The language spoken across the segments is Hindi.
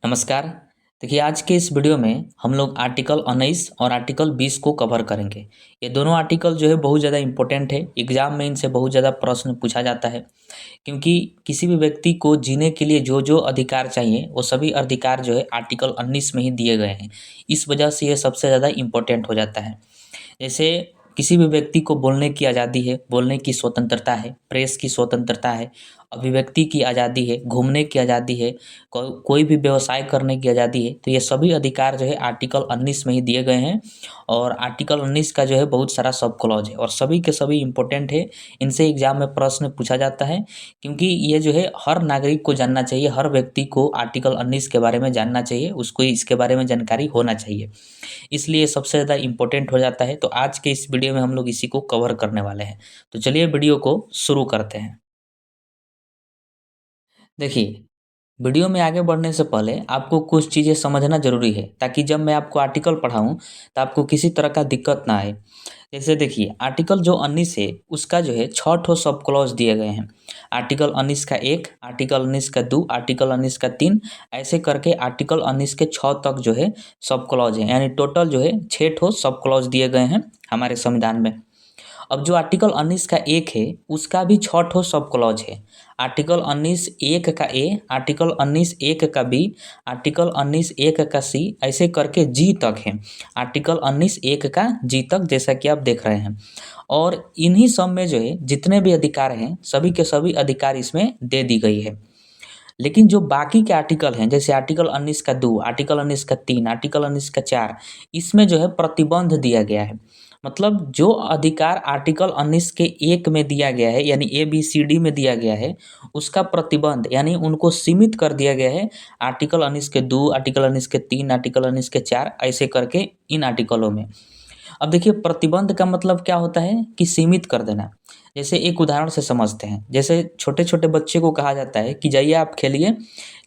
नमस्कार। देखिए, आज के इस वीडियो में हम लोग आर्टिकल 19 और आर्टिकल 20 को कवर करेंगे। ये दोनों आर्टिकल जो है बहुत ज़्यादा इम्पोर्टेंट है। एग्जाम में इनसे बहुत ज़्यादा प्रश्न पूछा जाता है, क्योंकि किसी भी व्यक्ति को जीने के लिए जो जो अधिकार चाहिए वो सभी अधिकार जो है आर्टिकल 19 में ही दिए गए हैं। इस वजह से ये सबसे ज़्यादा इम्पोर्टेंट हो जाता है। जैसे किसी भी व्यक्ति को बोलने की आज़ादी है, बोलने की स्वतंत्रता है, प्रेस की स्वतंत्रता है, अभिव्यक्ति की आज़ादी है, घूमने की आज़ादी है, कोई भी व्यवसाय करने की आज़ादी है। तो ये सभी अधिकार जो है आर्टिकल 19 में ही दिए गए हैं। और आर्टिकल 19 का जो है बहुत सारा सब क्लॉज है और सभी के सभी इम्पोर्टेंट है। इनसे एग्जाम में प्रश्न पूछा जाता है, क्योंकि ये जो है हर नागरिक को जानना चाहिए, हर व्यक्ति को आर्टिकल 19 के बारे में जानना चाहिए, उसको इसके बारे में जानकारी होना चाहिए। इसलिए सबसे ज़्यादा इम्पोर्टेंट हो जाता है। तो आज के इस वीडियो में हम लोग इसी को कवर करने वाले हैं। तो चलिए वीडियो को शुरू करते हैं। देखिए, वीडियो में आगे बढ़ने से पहले आपको कुछ चीज़ें समझना ज़रूरी है, ताकि जब मैं आपको आर्टिकल पढ़ाऊँ तो आपको किसी तरह का दिक्कत ना आए। जैसे देखिए, आर्टिकल जो 19 है उसका जो है 6 ठो सब क्लॉज दिए गए हैं। आर्टिकल 19 का 1, आर्टिकल 19 का 2, आर्टिकल 19 का 3, ऐसे करके आर्टिकल 19 के 6 तक जो है सब क्लॉज हैं। यानी टोटल जो है 6 ठो सब क्लॉज दिए गए हैं हमारे संविधान में। अब जो आर्टिकल 19 का 1 है उसका भी 6 ठो सब क्लॉज है। आर्टिकल 19 1 का ए, आर्टिकल 19 1 का बी, आर्टिकल 19 1 का सी, ऐसे करके जी तक है। आर्टिकल 19 1 का जी तक, जैसा कि आप देख रहे हैं। और इन्हीं सब में जो है जितने भी अधिकार हैं सभी के सभी अधिकार इसमें दे दी गई है। लेकिन जो बाकी के आर्टिकल हैं, जैसे आर्टिकल 19 का 2, आर्टिकल 19 का 3, आर्टिकल 19 का 4, इसमें जो है प्रतिबंध दिया गया है। मतलब जो अधिकार आर्टिकल 19 के 1 में दिया गया है, यानी ए बी सी डी में दिया गया है, उसका प्रतिबंध यानी उनको सीमित कर दिया गया है आर्टिकल 19 के 2, आर्टिकल 19 के 3, आर्टिकल 19 के 4, ऐसे करके इन आर्टिकलों में। अब देखिए, प्रतिबंध का मतलब क्या होता है कि सीमित कर देना। जैसे एक उदाहरण से समझते हैं। जैसे छोटे-छोटे बच्चे को कहा जाता है कि जाइए आप खेलिए,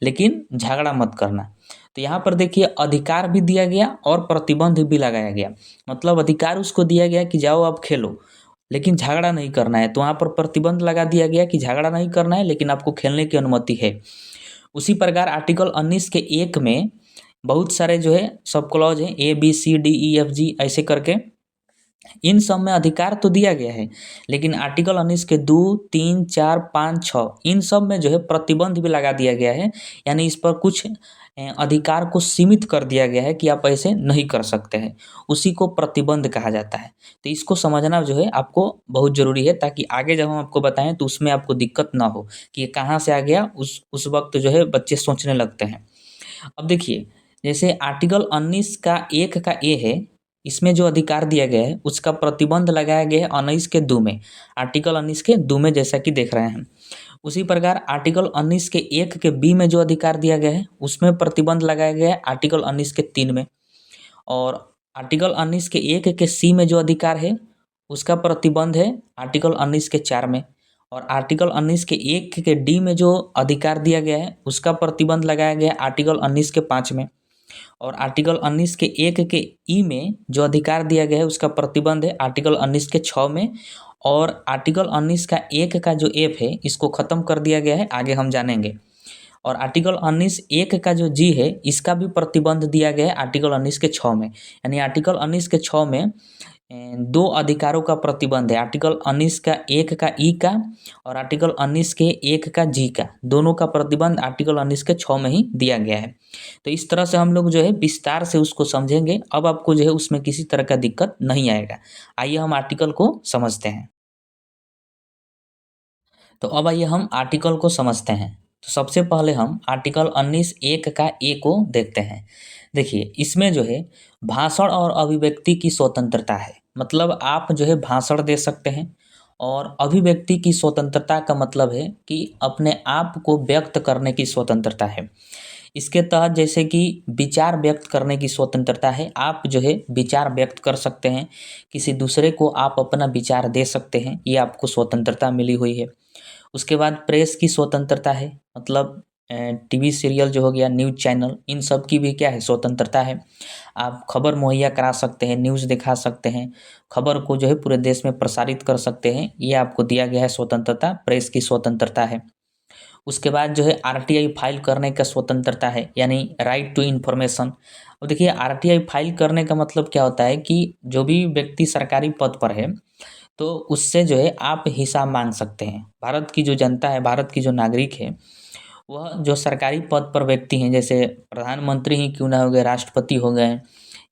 लेकिन झगड़ा मत करना। तो यहाँ पर देखिए, अधिकार भी दिया गया और प्रतिबंध भी लगाया गया। मतलब अधिकार उसको दिया गया कि जाओ आप खेलो, लेकिन झगड़ा नहीं करना है। तो वहाँ पर प्रतिबंध लगा दिया गया कि झगड़ा नहीं करना है, लेकिन आपको खेलने की अनुमति है। उसी प्रकार आर्टिकल 19 के 1 में बहुत सारे जो है सब क्लॉज हैं, A B C D E F G, ऐसे करके। इन सब में अधिकार तो दिया गया है, लेकिन आर्टिकल 19 के 2, 3, 4, 5, 6, इन सब में जो है प्रतिबंध भी लगा दिया गया है। यानी इस पर कुछ अधिकार को सीमित कर दिया गया है कि आप ऐसे नहीं कर सकते हैं। उसी को प्रतिबंध कहा जाता है। तो इसको समझना जो है आपको बहुत ज़रूरी है, ताकि आगे जब हम आपको बताएं तो उसमें आपको दिक्कत ना हो कि ये कहाँ से आ गया। उस वक्त जो है बच्चे सोचने लगते हैं। अब देखिए, जैसे आर्टिकल 19 का 1 का ए है, इसमें जो अधिकार दिया गया है उसका प्रतिबंध लगाया गया है 19 के 2 में, आर्टिकल 19 के 2 में, जैसा कि देख रहे हैं। उसी प्रकार आर्टिकल 19 के 1 के बी में जो अधिकार दिया गया है उसमें प्रतिबंध लगाया गया है आर्टिकल 19 के 3 में। और आर्टिकल 19 के 1 के सी में जो अधिकार है उसका प्रतिबंध है आर्टिकल 19 के 4 में। और आर्टिकल 19 के 1 के डी में जो अधिकार दिया गया है उसका प्रतिबंध लगाया गया है आर्टिकल 19 के 5 में। और आर्टिकल 19 के 1 के ई में जो अधिकार दिया गया है उसका प्रतिबंध है आर्टिकल 19 के 6 में। और आर्टिकल 19 का 1 का जो एफ है इसको ख़त्म कर दिया गया है, आगे हम जानेंगे। और आर्टिकल 19 1 का जो जी है इसका भी प्रतिबंध दिया गया है आर्टिकल 19 के 6 में। यानी आर्टिकल 19 के 6 में दो अधिकारों का प्रतिबंध है, आर्टिकल 19 का 1 का ई का और आर्टिकल 19 के 1 का जी का, दोनों का प्रतिबंध आर्टिकल 19 के 6 में ही दिया गया है। तो इस तरह से हम लोग जो है विस्तार से उसको समझेंगे। अब आपको जो है उसमें किसी तरह का दिक्कत नहीं आएगा। आइए हम आर्टिकल को समझते हैं। तो अब आइए हम आर्टिकल को समझते हैं। तो सबसे पहले हम आर्टिकल 19 1 का ए को देखते हैं। देखिए, इसमें जो है भाषण और अभिव्यक्ति की स्वतंत्रता है। मतलब आप जो है भाषण दे सकते हैं। और अभिव्यक्ति की स्वतंत्रता का मतलब है कि अपने आप को व्यक्त करने की स्वतंत्रता है। इसके तहत जैसे कि विचार व्यक्त करने की स्वतंत्रता है, आप जो है विचार व्यक्त कर सकते हैं, किसी दूसरे को आप अपना विचार दे सकते हैं, ये आपको स्वतंत्रता मिली हुई है। उसके बाद प्रेस की स्वतंत्रता है। मतलब टीवी सीरियल जो हो गया, न्यूज़ चैनल, इन सब की भी क्या है, स्वतंत्रता है। आप खबर मुहैया करा सकते हैं, न्यूज़ दिखा सकते हैं, खबर को जो है पूरे देश में प्रसारित कर सकते हैं, ये आपको दिया गया है स्वतंत्रता, प्रेस की स्वतंत्रता है। उसके बाद जो है आरटीआई फाइल करने का स्वतंत्रता है, यानी राइट टू इन्फॉर्मेशन। अब देखिए आरटीआई फाइल करने का मतलब क्या होता है कि जो भी व्यक्ति सरकारी पद पर है तो उससे जो है आप हिसाब मांग सकते हैं। भारत की जो जनता है, भारत की जो नागरिक है, वह जो सरकारी पद पर व्यक्ति हैं, जैसे प्रधानमंत्री ही क्यों ना हो गए, राष्ट्रपति हो गए,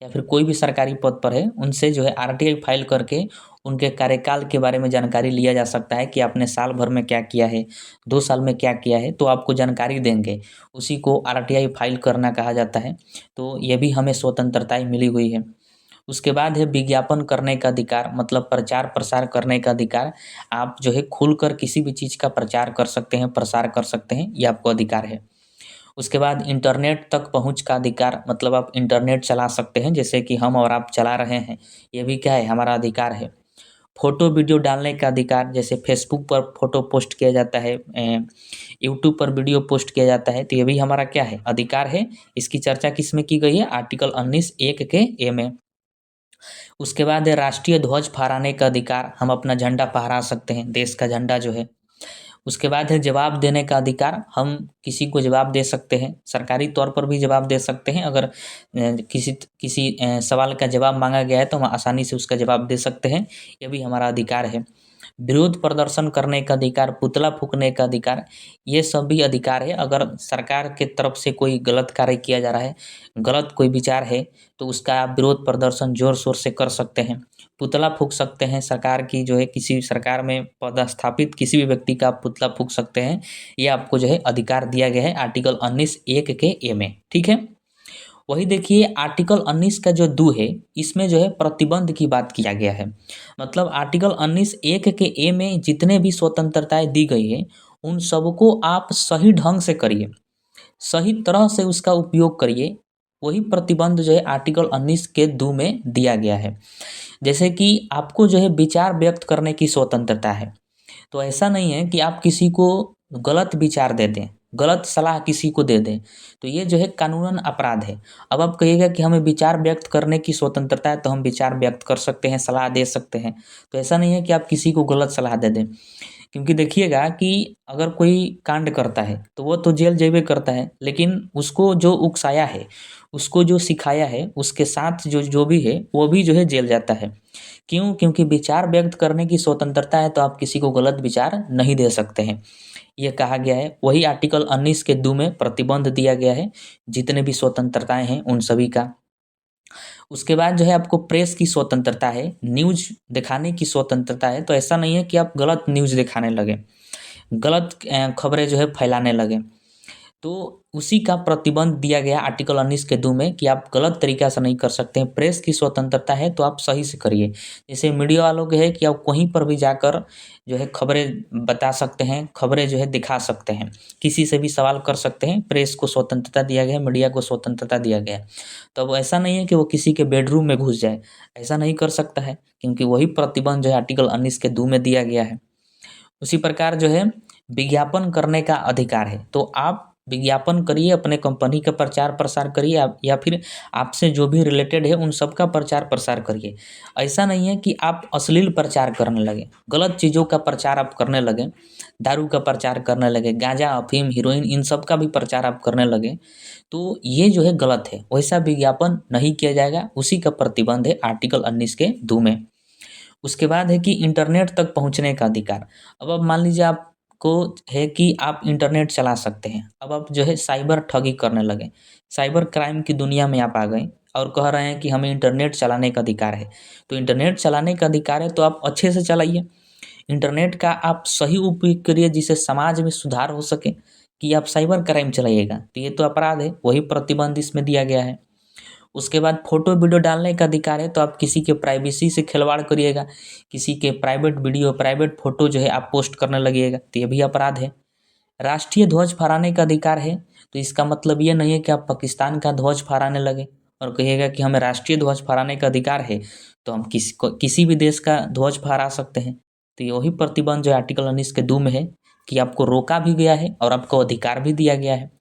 या फिर कोई भी सरकारी पद पर है, उनसे जो है आरटीआई फाइल करके उनके कार्यकाल के बारे में जानकारी लिया जा सकता है कि आपने साल भर में क्या किया है, 2 साल में क्या किया है, तो आपको जानकारी देंगे। उसी को आरटीआई फाइल करना कहा जाता है। तो ये भी हमें स्वतंत्रताएं मिली हुई है। उसके बाद है विज्ञापन करने का अधिकार, मतलब प्रचार प्रसार करने का अधिकार। आप जो है खुलकर किसी भी चीज़ का प्रचार कर सकते हैं, प्रसार कर सकते हैं, ये आपको अधिकार है। उसके बाद इंटरनेट तक पहुंच का अधिकार, मतलब आप इंटरनेट चला सकते हैं, जैसे कि हम और आप चला रहे हैं, ये भी क्या है, हमारा अधिकार है। फ़ोटो वीडियो डालने का अधिकार, जैसे फेसबुक पर फ़ोटो पोस्ट किया जाता है, यूट्यूब पर वीडियो पोस्ट किया जाता है, तो ये भी हमारा क्या है, अधिकार है। इसकी चर्चा किस में की गई है, आर्टिकल 19(1) के ए में। उसके बाद है राष्ट्रीय ध्वज फहराने का अधिकार, हम अपना झंडा फहरा सकते हैं, देश का झंडा जो है। उसके बाद है जवाब देने का अधिकार, हम किसी को जवाब दे सकते हैं, सरकारी तौर पर भी जवाब दे सकते हैं। अगर किसी किसी सवाल का जवाब मांगा गया है तो हम आसानी से उसका जवाब दे सकते हैं, ये भी हमारा अधिकार है। विरोध प्रदर्शन करने का अधिकार, पुतला फूँकने का अधिकार, ये सब भी अधिकार है। अगर सरकार के तरफ से कोई गलत कार्य किया जा रहा है, गलत कोई विचार है, तो उसका आप विरोध प्रदर्शन ज़ोर-शोर से कर सकते हैं। पुतला फूँक सकते हैं, सरकार की जो है किसी सरकार में पदस्थापित किसी भी व्यक्ति का आप पुतला फूँक सकते हैं। ये आपको जो है अधिकार दिया गया है आर्टिकल 19(1) के ए में, ठीक है? वही देखिए आर्टिकल 19 का जो 2 है, इसमें जो है प्रतिबंध की बात किया गया है। मतलब आर्टिकल 19(1) के ए में जितने भी स्वतंत्रताएँ दी गई है, उन सबको आप सही ढंग से करिए, सही तरह से उसका उपयोग करिए। वही प्रतिबंध जो है आर्टिकल 19 के 2 में दिया गया है। जैसे कि आपको जो है विचार व्यक्त करने की स्वतंत्रता है। तो ऐसा नहीं है कि आप किसी को गलत विचार दे दें, गलत सलाह किसी को दे दें, तो ये जो है कानूनन अपराध है। अब आप कहिएगा कि हमें विचार व्यक्त करने की स्वतंत्रता है, तो हम विचार व्यक्त कर सकते हैं, सलाह दे सकते हैं। तो ऐसा नहीं है कि आप किसी को गलत सलाह दे दें। क्योंकि देखिएगा कि अगर कोई कांड करता है, तो वो तो जेल जेबे करता है, लेकिन उसको जो उकसाया है, उसको जो सिखाया है, उसके साथ जो जो भी है, वो भी जो है जेल जाता है। क्यों? क्योंकि विचार व्यक्त करने की स्वतंत्रता है, तो आप किसी को गलत विचार नहीं दे सकते हैं, ये कहा गया है। वही आर्टिकल 19 के 2 में प्रतिबंध दिया गया है, जितने भी स्वतंत्रताएँ हैं, उन सभी का। उसके बाद जो है आपको प्रेस की स्वतंत्रता है, न्यूज़ दिखाने की स्वतंत्रता है। तो ऐसा नहीं है कि आप गलत न्यूज़ दिखाने लगें, गलत खबरें जो है फैलाने लगें। तो उसी का प्रतिबंध दिया गया आर्टिकल 19 के 2 में कि आप गलत तरीक़ा से नहीं कर सकते हैं। प्रेस की स्वतंत्रता है, तो आप सही से करिए। जैसे मीडिया वालों के है कि आप कहीं पर भी जाकर जो है खबरें बता सकते हैं, खबरें जो है दिखा सकते हैं, किसी से भी सवाल कर सकते हैं। प्रेस को स्वतंत्रता दिया गया है, मीडिया को स्वतंत्रता दिया गया है। तो अब ऐसा नहीं है कि वो किसी के बेडरूम में घुस जाए, ऐसा नहीं कर सकता है, क्योंकि वही प्रतिबंध जो है आर्टिकल 19 के 2 में दिया गया है। उसी प्रकार जो है विज्ञापन करने का अधिकार है, तो आप विज्ञापन करिए, अपने कंपनी का प्रचार प्रसार करिए, आप या फिर आपसे जो भी रिलेटेड है उन सब का प्रचार प्रसार करिए। ऐसा नहीं है कि आप अश्लील प्रचार करने लगें, गलत चीज़ों का प्रचार आप करने लगें, दारू का प्रचार करने लगे, गांजा, अफीम, हीरोइन, इन सब का भी प्रचार आप करने लगें, तो ये जो है गलत है। वैसा विज्ञापन नहीं किया जाएगा, उसी का प्रतिबंध है आर्टिकल 19 के 2 में। उसके बाद है कि इंटरनेट तक पहुँचने का अधिकार। अब मान लीजिए आपको है कि आप इंटरनेट चला सकते हैं, अब आप जो है साइबर ठगी करने लगे, साइबर क्राइम की दुनिया में आप आ गए और कह रहे हैं कि हमें इंटरनेट चलाने का अधिकार है। तो इंटरनेट चलाने का अधिकार है, तो आप अच्छे से चलाइए। इंटरनेट का आप सही उपयोग करिए, जिससे समाज में सुधार हो सके। कि आप साइबर क्राइम चलाइएगा, तो ये तो अपराध है, वही प्रतिबंध इसमें दिया गया है। उसके बाद फ़ोटो वीडियो डालने का अधिकार है, तो आप किसी के प्राइवेसी से खिलवाड़ करिएगा, किसी के प्राइवेट वीडियो, प्राइवेट फ़ोटो जो है आप पोस्ट करने लगिएगा, तो ये भी अपराध है। राष्ट्रीय ध्वज फहराने का अधिकार है, तो इसका मतलब ये नहीं है कि आप पाकिस्तान का ध्वज फहराने लगे और कहिएगा कि हमें राष्ट्रीय ध्वज फहराने का अधिकार है, तो हम किसी भी देश का ध्वज फहरा सकते हैं। तो ये वही प्रतिबंध जो आर्टिकल 19 के 2 में है कि आपको रोका भी गया है और आपको अधिकार भी दिया गया है।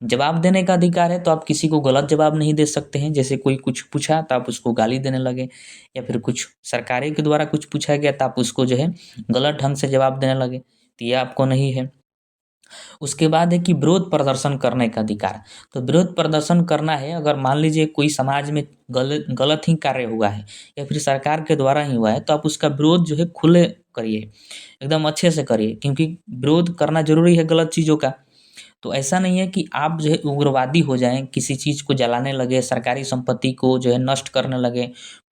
जवाब देने का अधिकार है, तो आप किसी को गलत जवाब नहीं दे सकते हैं। जैसे कोई कुछ पूछा तो आप उसको गाली देने लगे, या फिर कुछ सरकारें के द्वारा कुछ पूछा गया तो आप उसको जो है गलत ढंग से जवाब देने लगे, तो ये आपको नहीं है। उसके बाद है कि विरोध प्रदर्शन करने का अधिकार। तो विरोध प्रदर्शन करना है, अगर मान लीजिए कोई समाज में गलत गलत ही कार्य हुआ है या फिर सरकार के द्वारा ही हुआ है, तो आप उसका विरोध जो है खुले करिए, एकदम अच्छे से करिए, क्योंकि विरोध करना ज़रूरी है गलत चीज़ों का। तो ऐसा नहीं है कि आप जो है उग्रवादी हो जाएँ, किसी चीज़ को जलाने लगे, सरकारी संपत्ति को जो है नष्ट करने लगे,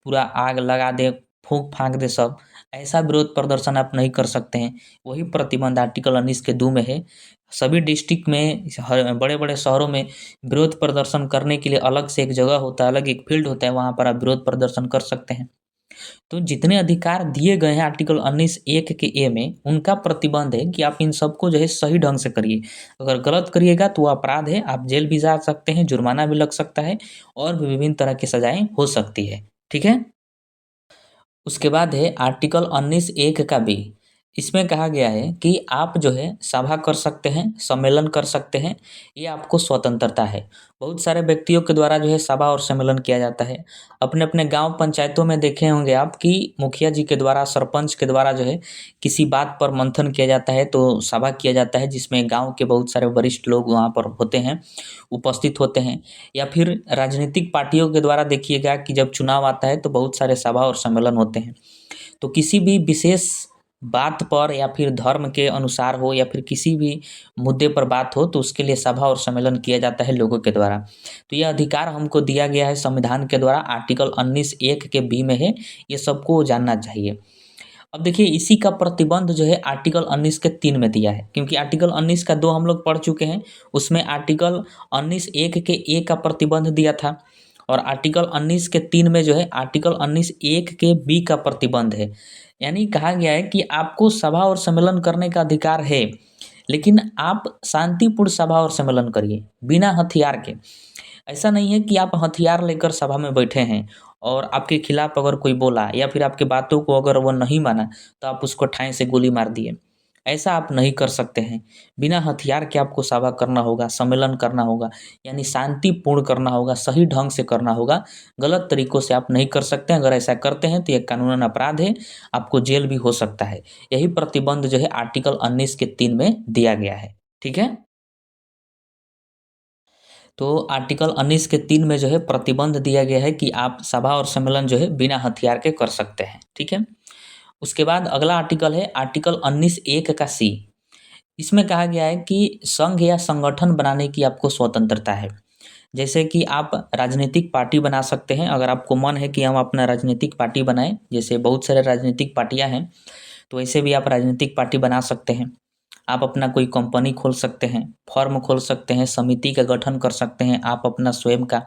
पूरा आग लगा दें, फूँक-फाँक दें सब। ऐसा विरोध प्रदर्शन आप नहीं कर सकते हैं। वही प्रतिबंध आर्टिकल 19 के 2 में है। सभी डिस्ट्रिक्ट में ह बड़े-बड़े शहरों में विरोध प्रदर्शन करने के लिए अलग से एक जगह होता है, अलग एक फ़ील्ड होता है, वहाँ पर आप विरोध प्रदर्शन कर सकते हैं। तो जितने अधिकार दिए गए हैं आर्टिकल 19 एक के ए में, उनका प्रतिबंध है कि आप इन सबको जो है सही ढंग से करिए। अगर गलत करिएगा तो वो अपराध है, आप जेल भी जा सकते हैं, जुर्माना भी लग सकता है और भी विभिन्न तरह की सज़ाएँ हो सकती है। ठीक है? उसके बाद है आर्टिकल 19 एक का बी। इसमें कहा गया है कि आप जो है सभा कर सकते हैं, सम्मेलन कर सकते हैं, ये आपको स्वतंत्रता है। बहुत सारे व्यक्तियों के द्वारा जो है सभा और सम्मेलन किया जाता है। अपने-अपने गाँव पंचायतों में देखे होंगे आप कि मुखिया जी के द्वारा, सरपंच के द्वारा जो है किसी बात पर मंथन किया जाता है, तो सभा किया जाता है, जिसमें गाँव के बहुत सारे वरिष्ठ लोग वहाँ पर होते हैं, उपस्थित होते हैं। या फिर राजनीतिक पार्टियों के द्वारा देखिएगा कि जब चुनाव आता है तो बहुत सारे सभा और सम्मेलन होते हैं। तो किसी भी विशेष बात पर या फिर धर्म के अनुसार हो या फिर किसी भी मुद्दे पर बात हो, तो उसके लिए सभा और सम्मेलन किया जाता है लोगों के द्वारा। तो यह अधिकार हमको दिया गया है संविधान के द्वारा, आर्टिकल 19 एक के बी में है, ये सबको जानना चाहिए। अब देखिए इसी का प्रतिबंध जो है आर्टिकल 19 के 3 में दिया है, क्योंकि आर्टिकल 19 का 2 हम लोग पढ़ चुके हैं, उसमें आर्टिकल 19 एक के ए का प्रतिबंध दिया था और आर्टिकल 19 के 3 में जो है आर्टिकल 19 एक के बी का प्रतिबंध है। यानी कहा गया है कि आपको सभा और सम्मेलन करने का अधिकार है, लेकिन आप शांतिपूर्ण सभा और सम्मेलन करिए, बिना हथियार के। ऐसा नहीं है कि आप हथियार लेकर सभा में बैठे हैं और आपके खिलाफ अगर कोई बोला या फिर आपकी बातों को अगर वो नहीं माना, तो आप उसको ठाएँ से गोली मार दिए। ऐसा आप नहीं कर सकते हैं। बिना हथियार के आपको सभा करना होगा, सम्मेलन करना होगा, यानी शांतिपूर्ण करना होगा, सही ढंग से करना होगा। गलत तरीकों से आप नहीं कर सकते हैं। अगर ऐसा करते हैं तो ये कानूनन अपराध है, आपको जेल भी हो सकता है। यही प्रतिबंध जो है आर्टिकल 19 के 3 में दिया गया है। ठीक है? तो आर्टिकल 19 के 3 में जो है प्रतिबंध दिया गया है कि आप सभा और सम्मेलन जो है बिना हथियार के कर सकते हैं, ठीक है? उसके बाद अगला आर्टिकल है आर्टिकल 19 एक का सी। इसमें कहा गया है कि संघ या संगठन बनाने की आपको स्वतंत्रता है। जैसे कि आप राजनीतिक पार्टी बना सकते हैं, अगर आपको मन है कि हम अपना राजनीतिक पार्टी बनाएँ, जैसे बहुत सारे राजनीतिक पार्टियाँ हैं, तो ऐसे भी आप राजनीतिक पार्टी बना सकते हैं। आप अपना कोई कंपनी खोल सकते हैं, फर्म खोल सकते हैं, समिति का गठन कर सकते हैं आप अपना स्वयं का,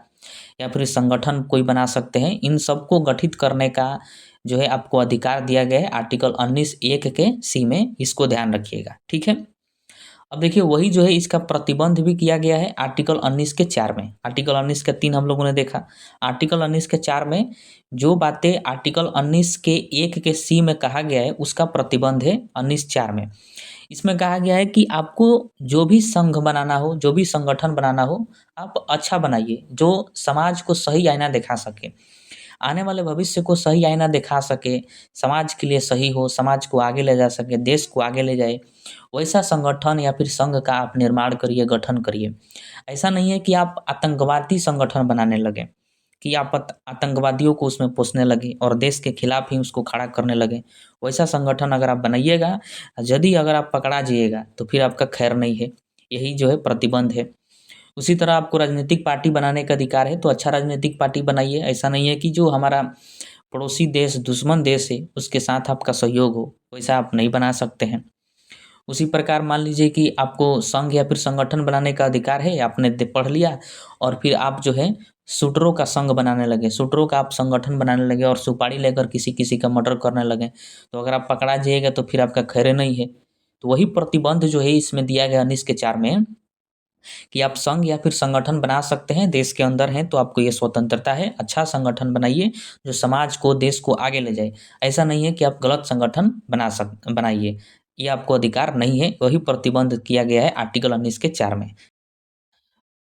या फिर संगठन कोई बना सकते हैं। इन सबको गठित करने का जो है आपको अधिकार दिया गया है आर्टिकल 19 एक के सी में, इसको ध्यान रखिएगा, ठीक है? अब देखिए वही जो है इसका प्रतिबंध भी किया गया है आर्टिकल 19 के 4 में। आर्टिकल 19 के 3 हम लोगों ने देखा। आर्टिकल 19 के 4 में जो बातें आर्टिकल 19 के 1 के सी में कहा गया है, उसका प्रतिबंध है 19-4 में। इसमें कहा गया है कि आपको जो भी संघ बनाना हो, जो भी संगठन बनाना हो, आप अच्छा बनाइए, जो समाज को सही आईना दिखा सके। आने वाले भविष्य को सही आईना दिखा सके, समाज के लिए सही हो, समाज को आगे ले जा सके, देश को आगे ले जाए, वैसा संगठन या फिर संघ का आप निर्माण करिए, गठन करिए। ऐसा नहीं है कि आप आतंकवादी संगठन बनाने लगें, कि आप आतंकवादियों को उसमें पोसने लगे और देश के खिलाफ ही उसको खड़ा करने लगे। वैसा संगठन अगर आप बनाइएगा, यदि अगर आप पकड़ा जाइएगा, तो फिर आपका खैर नहीं है। यही जो है प्रतिबंध है। उसी तरह आपको राजनीतिक पार्टी बनाने का अधिकार है, तो अच्छा राजनीतिक पार्टी बनाइए। ऐसा नहीं है कि जो हमारा पड़ोसी देश, दुश्मन देश है, उसके साथ आपका सहयोग हो, वैसा आप नहीं बना सकते हैं। उसी प्रकार मान लीजिए कि आपको संघ या फिर संगठन बनाने का अधिकार है, आपने पढ़ लिया और फिर आप जो है शूटरों का संघ बनाने लगे, शूटरों का आप संगठन बनाने लगे और सुपारी लेकर किसी-किसी का मर्डर करने लगे, तो अगर आप पकड़ा जाइएगा तो फिर आपका खैर नहीं है। तो वही प्रतिबंध जो है इसमें दिया गया 19 के 4 में, कि आप संघ या फिर संगठन बना सकते हैं, देश के अंदर हैं तो आपको ये स्वतंत्रता है। अच्छा संगठन बनाइए जो समाज को, देश को आगे ले जाए। ऐसा नहीं है कि आप गलत संगठन बनाइए। ये आपको अधिकार नहीं है, वही प्रतिबंध किया गया है आर्टिकल 19 के 4 में।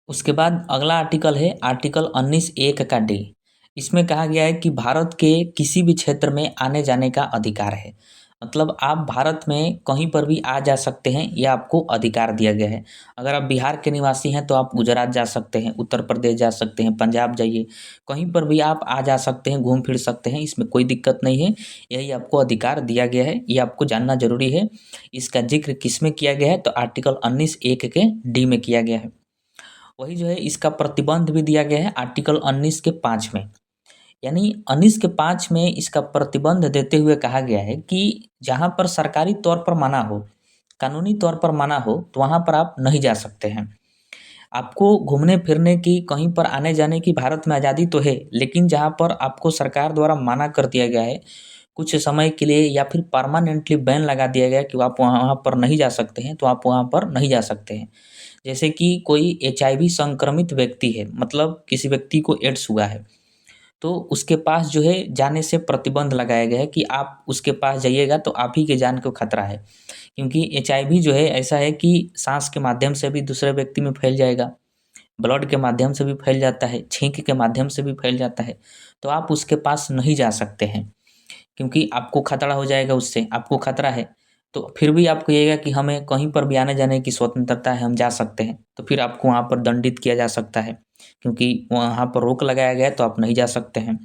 उसके बाद अगला आर्टिकल है आर्टिकल 19 एक का डी। इसमें कहा गया है कि भारत के किसी भी क्षेत्र में आने-जाने का अधिकार है। मतलब आप भारत में कहीं पर भी आ जा सकते हैं, ये आपको अधिकार दिया गया है। अगर आप बिहार के निवासी हैं तो आप गुजरात जा सकते हैं, उत्तर प्रदेश जा सकते हैं, पंजाब जाइए, कहीं पर भी आप आ जा सकते हैं, घूम फिर सकते हैं, इसमें कोई दिक्कत नहीं है। यही आपको अधिकार दिया गया है, ये आपको जानना ज़रूरी है। इसका ज़िक्र किसमें किया गया है, तो आर्टिकल 19(1) के डी में किया गया है। वही जो है इसका प्रतिबंध भी दिया गया है आर्टिकल 19 के 5 में। यानी 19 के 5 में इसका प्रतिबंध देते हुए कहा गया है कि जहाँ पर सरकारी तौर पर मना हो, कानूनी तौर पर मना हो, तो वहाँ पर आप नहीं जा सकते हैं। आपको घूमने-फिरने की, कहीं पर आने-जाने की भारत में आज़ादी तो है, लेकिन जहाँ पर आपको सरकार द्वारा मना कर दिया गया है, कुछ समय के लिए या फिर परमानेंटली बैन लगा दिया गया है कि आप वहाँ पर नहीं जा सकते हैं, तो आप वहाँ पर नहीं जा सकते हैं। जैसे कि कोई एचआईवी संक्रमित व्यक्ति है, मतलब किसी व्यक्ति को एड्स हुआ है, तो उसके पास जो है जाने से प्रतिबंध लगाया गया है कि आप उसके पास जाइएगा तो आप ही के जान को खतरा है। क्योंकि एचआईवी जो है ऐसा है कि साँस के माध्यम से भी दूसरे व्यक्ति में फैल जाएगा, ब्लड के माध्यम से भी फैल जाता है, छींक के माध्यम से भी फैल जाता है। तो आप उसके पास नहीं जा सकते हैं, क्योंकि आपको खतरा हो जाएगा उससे, आपको खतरा है। तो फिर भी आप कहिएगा कि हमें कहीं पर भी आने-जाने की स्वतंत्रता है, हम जा सकते हैं, तो फिर आपको वहाँ पर दंडित किया जा सकता है, क्योंकि वहाँ पर रोक लगाया गया है तो आप नहीं जा सकते हैं।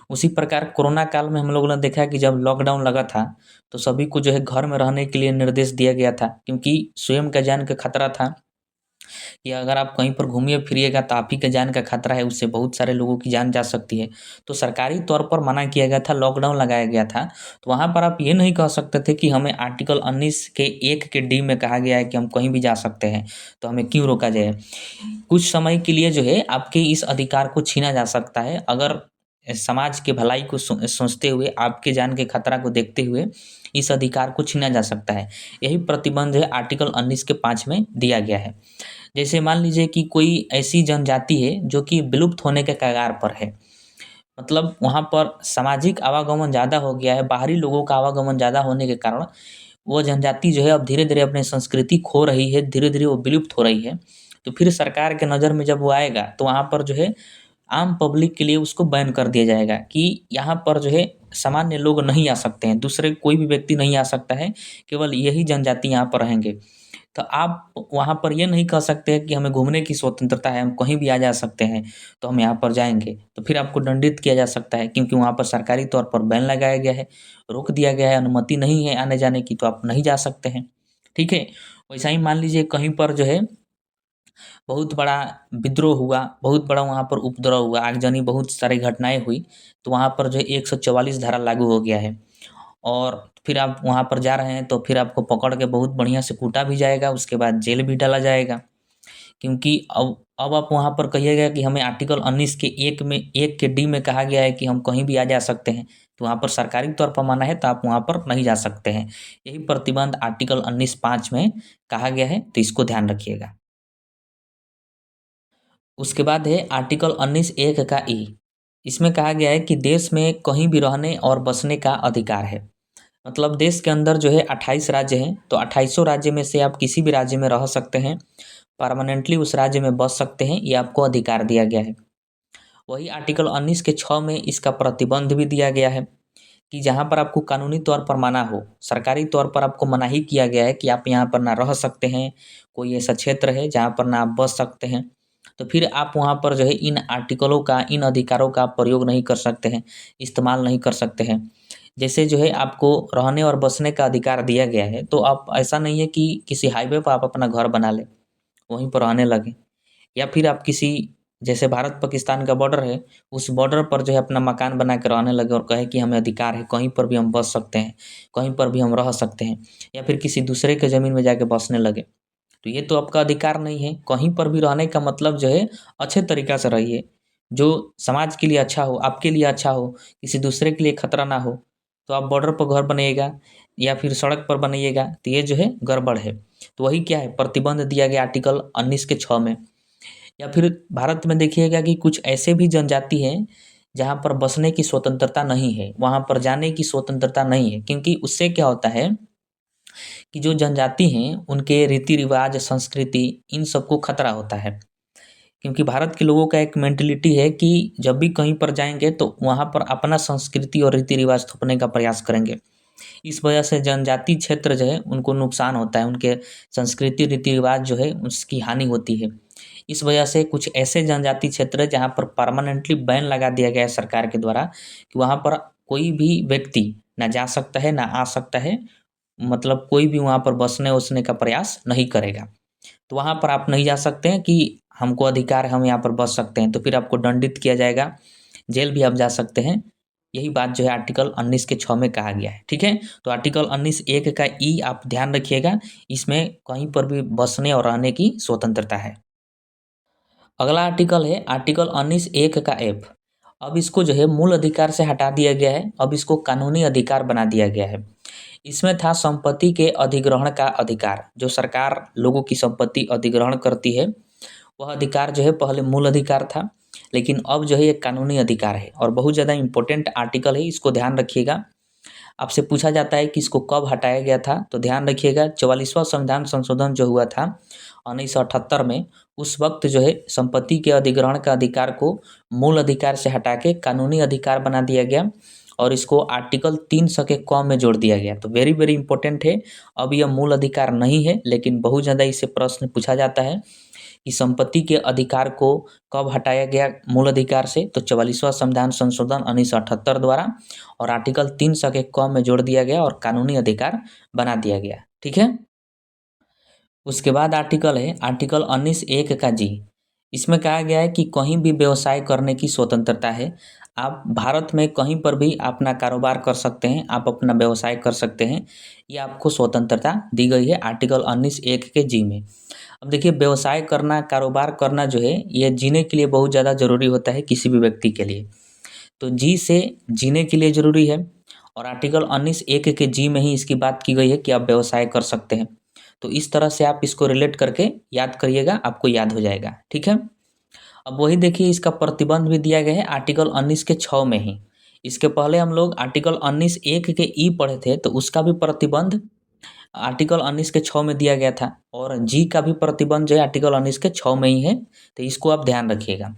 उसी प्रकार कोरोना काल में हम लोगों ने देखा कि जब लॉकडाउन लगा था, तो सभी को जो है घर में रहने के लिए निर्देश दिया गया था, क्योंकि स्वयं का जान का खतरा था कि अगर आप कहीं पर घूमिए-फिरिएगा तो आप ही के जान का खतरा है, उससे बहुत सारे लोगों की जान जा सकती है। तो सरकारी तौर पर मना किया गया था, लॉकडाउन लगाया गया था, तो वहाँ पर आप ये नहीं कह सकते थे कि हमें आर्टिकल 19 के 1 के डी में कहा गया है कि हम कहीं भी जा सकते हैं, तो हमें क्यों रोका जाए? कुछ समय के लिए जो है आपके इस अधिकार को छीना जा सकता है, अगर समाज के भलाई को सोचते हुए, आपके जान के खतरा को देखते हुए इस अधिकार को छीना जा सकता है। यही प्रतिबंध है आर्टिकल 19 के 5 में दिया गया है। जैसे मान लीजिए कि कोई ऐसी जनजाति है जो कि विलुप्त होने के कगार पर है, मतलब वहाँ पर सामाजिक आवागमन ज़्यादा हो गया है, बाहरी लोगों का आवागमन ज़्यादा होने के कारण वो जनजाति जो है अब धीरे-धीरे अपनी संस्कृति खो रही है, धीरे-धीरे वो विलुप्त हो रही है। तो फिर सरकार के नज़र में जब वो आएगा, तो वहाँ पर जो है आम पब्लिक के लिए उसको बैन कर दिया जाएगा कि यहाँ पर जो है सामान्य लोग नहीं आ सकते हैं, दूसरे कोई भी व्यक्ति नहीं आ सकता है, केवल यही जनजाति यहाँ पर रहेंगे। तो आप वहाँ पर ये नहीं कह सकते हैं कि हमें घूमने की स्वतंत्रता है, हम कहीं भी आ जा सकते हैं, तो हम यहाँ पर जाएँगे। तो फिर आपको दंडित किया जा सकता है, क्योंकि वहाँ पर सरकारी तौर पर बैन लगाया गया है, रोक दिया गया है, अनुमति नहीं है आने-जाने की, तो आप नहीं जा सकते हैं। ठीक है? वैसा ही मान लीजिए कहीं पर जो है बहुत बड़ा विद्रोह हुआ, बहुत बड़ा वहाँ पर उपद्रव हुआ, आगजनी बहुत सारी घटनाएँ हुई, तो वहाँ पर जो है 144 धारा लागू हो गया है। और फिर आप वहाँ पर जा रहे हैं तो फिर आपको पकड़ के बहुत बढ़िया से कूटा भी जाएगा, उसके बाद जेल भी डाला जाएगा। क्योंकि अब आप वहाँ पर कहिएगा कि हमें आर्टिकल 19 के 1 के डी में कहा गया है कि हम कहीं भी आ जा सकते हैं, तो वहाँ पर सरकारी तौर पर मना है, तो आप वहाँ पर नहीं जा सकते हैं। यही प्रतिबंध आर्टिकल 19(5) में कहा गया है, तो इसको ध्यान रखिएगा। उसके बाद है आर्टिकल 19(1) का ई। इसमें कहा गया है कि देश में कहीं भी रहने और बसने का अधिकार है। मतलब देश के अंदर जो है 28 राज्य हैं, तो 28 राज्य में से आप किसी भी राज्य में रह सकते हैं, परमानेंटली उस राज्य में बस सकते हैं, ये आपको अधिकार दिया गया है। वही आर्टिकल 19 के 6 में इसका प्रतिबंध भी दिया गया है कि जहाँ पर आपको कानूनी तौर पर मना हो, सरकारी तौर पर आपको मनाही किया गया है कि आप यहाँ पर ना रह सकते हैं, कोई ऐसा क्षेत्र है जहाँ पर ना आप बस सकते हैं, तो फिर आप वहाँ पर जो है इन आर्टिकलों का, इन अधिकारों का प्रयोग नहीं कर सकते हैं, इस्तेमाल नहीं कर सकते हैं। जैसे जो है आपको रहने और बसने का अधिकार दिया गया है, तो आप ऐसा नहीं है कि किसी हाईवे पर आप अपना घर बना लें, वहीं पर रहने लगें, या फिर आप किसी, जैसे भारत-पाकिस्तान का बॉर्डर है, उस बॉर्डर पर जो है अपना मकान बना के रहने लगे और कहें कि हमें अधिकार है, कहीं पर भी हम बस सकते हैं, कहीं पर भी हम रह सकते हैं, या फिर किसी दूसरे के ज़मीन में जाके बसने लगे। तो ये तो आपका अधिकार नहीं है। कहीं पर भी रहने का मतलब जो है अच्छे तरीक़ा से रहिए, जो समाज के लिए अच्छा हो, आपके लिए अच्छा हो, किसी दूसरे के लिए खतरा ना हो। तो आप बॉर्डर पर घर बनाइएगा या फिर सड़क पर बनाइएगा, तो ये जो है गड़बड़ है। तो वही क्या है, प्रतिबंध दिया गया आर्टिकल 19 के 6 में। या फिर भारत में देखिएगा कि कुछ ऐसे भी जनजाति हैं, जहाँ पर बसने की स्वतंत्रता नहीं है, वहाँ पर जाने की स्वतंत्रता नहीं है, क्योंकि उससे क्या होता है कि जो जनजाति हैं, उनके रीति-रिवाज, संस्कृति, इन सबको खतरा होता है। क्योंकि भारत के लोगों का एक मेंटालिटी है कि जब भी कहीं पर जाएँगे तो वहाँ पर अपना संस्कृति और रीति-रिवाज थोपने का प्रयास करेंगे। इस वजह से जनजाति क्षेत्र जो है उनको नुकसान होता है, उनके संस्कृति रीति रिवाज जो है उसकी हानि होती है। इस वजह से कुछ ऐसे जनजाति क्षेत्र है जहाँ पर परमानेंटली बैन लगा दिया गया है सरकार के द्वारा कि वहाँ पर कोई भी व्यक्ति ना जा सकता है ना आ सकता है, मतलब कोई भी वहाँ पर बसने वसने का प्रयास नहीं करेगा। तो वहाँ पर आप नहीं जा सकते हैं कि हमको अधिकार है, हम यहाँ पर बस सकते हैं, तो फिर आपको दंडित किया जाएगा, जेल भी आप जा सकते हैं। यही बात जो है आर्टिकल 19 के 6 में कहा गया है, ठीक है। तो आर्टिकल 19(1) का ई आप ध्यान रखिएगा, इसमें कहीं पर भी बसने और रहने की स्वतंत्रता है। अगला आर्टिकल है आर्टिकल 19(1) का एफ। अब इसको जो है मूल अधिकार से हटा दिया गया है, अब इसको कानूनी अधिकार बना दिया गया है। इसमें था संपत्ति के अधिग्रहण का अधिकार, जो सरकार लोगों की संपत्ति अधिग्रहण करती है, वह अधिकार जो है पहले मूल अधिकार था, लेकिन अब जो है ये कानूनी अधिकार है और बहुत ज़्यादा इम्पोर्टेंट आर्टिकल है, इसको ध्यान रखिएगा। आपसे पूछा जाता है कि इसको कब हटाया गया था, तो ध्यान रखिएगा 44वां संविधान संशोधन जो हुआ था 1978 में, उस वक्त जो है संपत्ति के अधिग्रहण का अधिकार को मूल अधिकार से हटा के कानूनी अधिकार बना दिया गया और इसको आर्टिकल 300 के क में जोड़ दिया गया। तो वेरी वेरी इंपॉर्टेंट है। अब यह मूल अधिकार नहीं है, लेकिन बहुत ज़्यादा इससे प्रश्न पूछा जाता है कि संपत्ति के अधिकार को कब हटाया गया मूल अधिकार से, तो 44वां संविधान संशोधन 1978 द्वारा और आर्टिकल 300 के क में जोड़ दिया गया और कानूनी अधिकार बना दिया गया, ठीक है। उसके बाद आर्टिकल है आर्टिकल 19(1) का जी। इसमें कहा गया है कि कहीं भी व्यवसाय करने की स्वतंत्रता है, आप भारत में कहीं पर भी अपना कारोबार कर सकते हैं, आप अपना व्यवसाय कर सकते हैं, ये आपको स्वतंत्रता दी गई है आर्टिकल 19(1) के जी में। अब देखिए व्यवसाय करना, कारोबार करना जो है ये जीने के लिए बहुत ज़्यादा ज़रूरी होता है किसी भी व्यक्ति के लिए, तो जी से जीने के लिए ज़रूरी है और आर्टिकल 19(1) के जी में ही इसकी बात की गई है कि आप व्यवसाय कर सकते हैं। तो इस तरह से आप इसको रिलेट करके याद करिएगा, आपको याद हो जाएगा, ठीक है। अब वही देखिए इसका प्रतिबंध भी दिया गया है आर्टिकल 19 के 6 में ही। इसके पहले हम लोग आर्टिकल 19(1) के ई पढ़े थे, तो उसका भी प्रतिबंध आर्टिकल 19 के 6 में दिया गया था और जी का भी प्रतिबंध जो है आर्टिकल 19 के 6 में ही है, तो इसको आप ध्यान रखिएगा।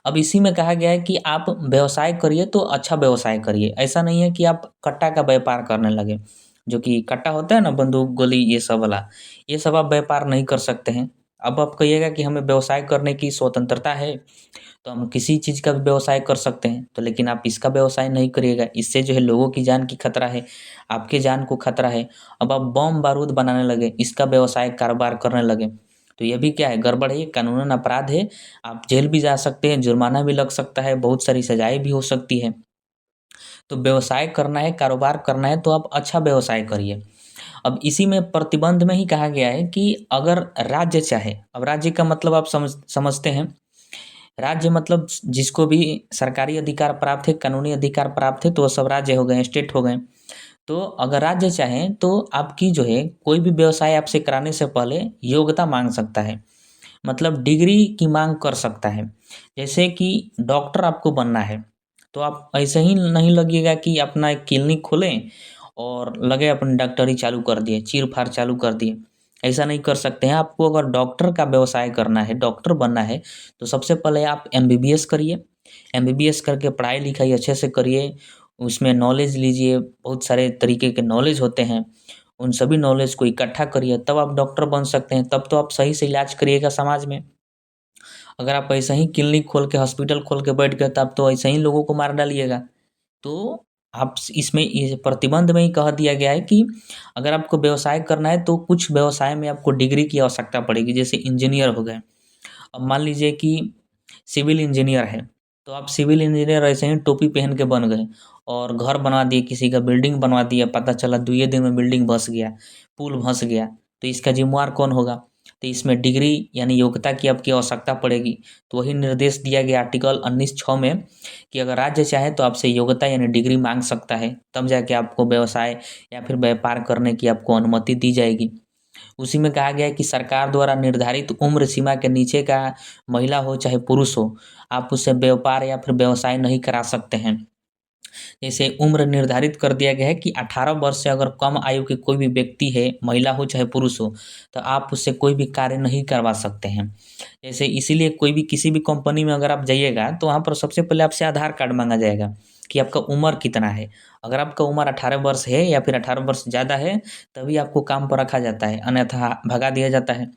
अब इसी में कहा गया है कि आप व्यवसाय करिए तो अच्छा व्यवसाय करिए, ऐसा नहीं है कि आप कट्टा का व्यापार करने लगे, जो कि कट्टा होता है ना, बंदूक गोली ये सब वाला, ये सब आप व्यापार नहीं कर सकते हैं। अब आप कहिएगा कि हमें व्यवसाय करने की स्वतंत्रता है तो हम किसी चीज़ का भी व्यवसाय कर सकते हैं, तो लेकिन आप इसका व्यवसाय नहीं करिएगा, इससे जो है लोगों की जान की खतरा है, आपके जान को खतरा है। अब आप बम बारूद बनाने लगे, इसका व्यवसाय कारोबार करने लगे, तो ये भी क्या है, गड़बड़ है, ये कानूनन अपराध है, आप जेल भी जा सकते हैं, जुर्माना भी लग सकता है, बहुत सारी सजाएँ भी हो सकती है। तो व्यवसाय करना है, कारोबार करना है तो आप अच्छा व्यवसाय करिए। अब इसी में प्रतिबंध में ही कहा गया है कि अगर राज्य चाहे, अब राज्य का मतलब आप समझते हैं, राज्य मतलब जिसको भी सरकारी अधिकार प्राप्त है, कानूनी अधिकार प्राप्त है, तो वो सब राज्य हो गए, स्टेट हो गए। तो अगर राज्य चाहें तो आपकी जो है कोई भी व्यवसाय आपसे कराने से पहले योग्यता मांग सकता है, मतलब डिग्री की मांग कर सकता है। जैसे कि डॉक्टर आपको बनना है, तो आप ऐसे ही नहीं लगिएगा कि अपना एक क्लिनिक खोलें और लगे अपनी डॉक्टरी चालू कर दिए, चीर-फाड़ चालू कर दिए, ऐसा नहीं कर सकते हैं। आपको अगर डॉक्टर का व्यवसाय करना है, डॉक्टर बनना है, तो सबसे पहले आप एमबीबीएस करिए। एमबीबीएस करके पढ़ाई-लिखाई अच्छे से करिए, उसमें नॉलेज लीजिए, बहुत सारे तरीके के नॉलेज होते हैं, उन सभी नॉलेज को इकट्ठा करिए, तब आप डॉक्टर बन सकते हैं, तब तो आप सही से इलाज करिएगा समाज में। अगर आप ऐसे ही क्लिनिक खोल के, हॉस्पिटल खोल के बैठ गए, तब तो ऐसे ही लोगों को मार डालिएगा। तो आप इसमें ये प्रतिबंध में ही कह दिया गया है कि अगर आपको व्यवसाय करना है तो कुछ व्यवसाय में आपको डिग्री की आवश्यकता पड़ेगी, जैसे इंजीनियर हो गए। अब मान लीजिए कि सिविल इंजीनियर है, तो आप सिविल इंजीनियर ऐसे ही टोपी पहन के बन गए और घर बनवा दिए, किसी का बिल्डिंग बनवा दिया, पता चला 2 दिन में बिल्डिंग धँस गया, पुल धँस गया, तो इसका ज़िम्मेवार कौन होगा? तो इसमें डिग्री यानी योग्यता की आपकी आवश्यकता पड़ेगी। तो वही निर्देश दिया गया आर्टिकल 19(6) में कि अगर राज्य चाहे तो आपसे योग्यता यानी डिग्री माँग सकता है, तब जाके आपको व्यवसाय या फिर व्यापार करने की आपको अनुमति दी जाएगी। उसी में कहा गया है कि सरकार द्वारा निर्धारित उम्र सीमा के नीचे का महिला हो चाहे पुरुष हो, आप उससे व्यापार या फिर व्यवसाय नहीं करा सकते हैं। जैसे उम्र निर्धारित कर दिया गया है कि 18 वर्ष से अगर कम आयु के कोई भी व्यक्ति है, महिला हो चाहे पुरुष हो, तो आप उससे कोई भी कार्य नहीं करवा सकते हैं। जैसे इसीलिए कोई भी किसी भी कंपनी में अगर आप जाइएगा तो वहाँ पर सबसे पहले आपसे आधार कार्ड माँगा जाएगा कि आपका उम्र कितना है। अगर आपका उम्र 18 वर्ष है या फिर 18 वर्ष से ज़्यादा है, तभी आपको काम पर रखा जाता है, अन्यथा भगा दिया जाता है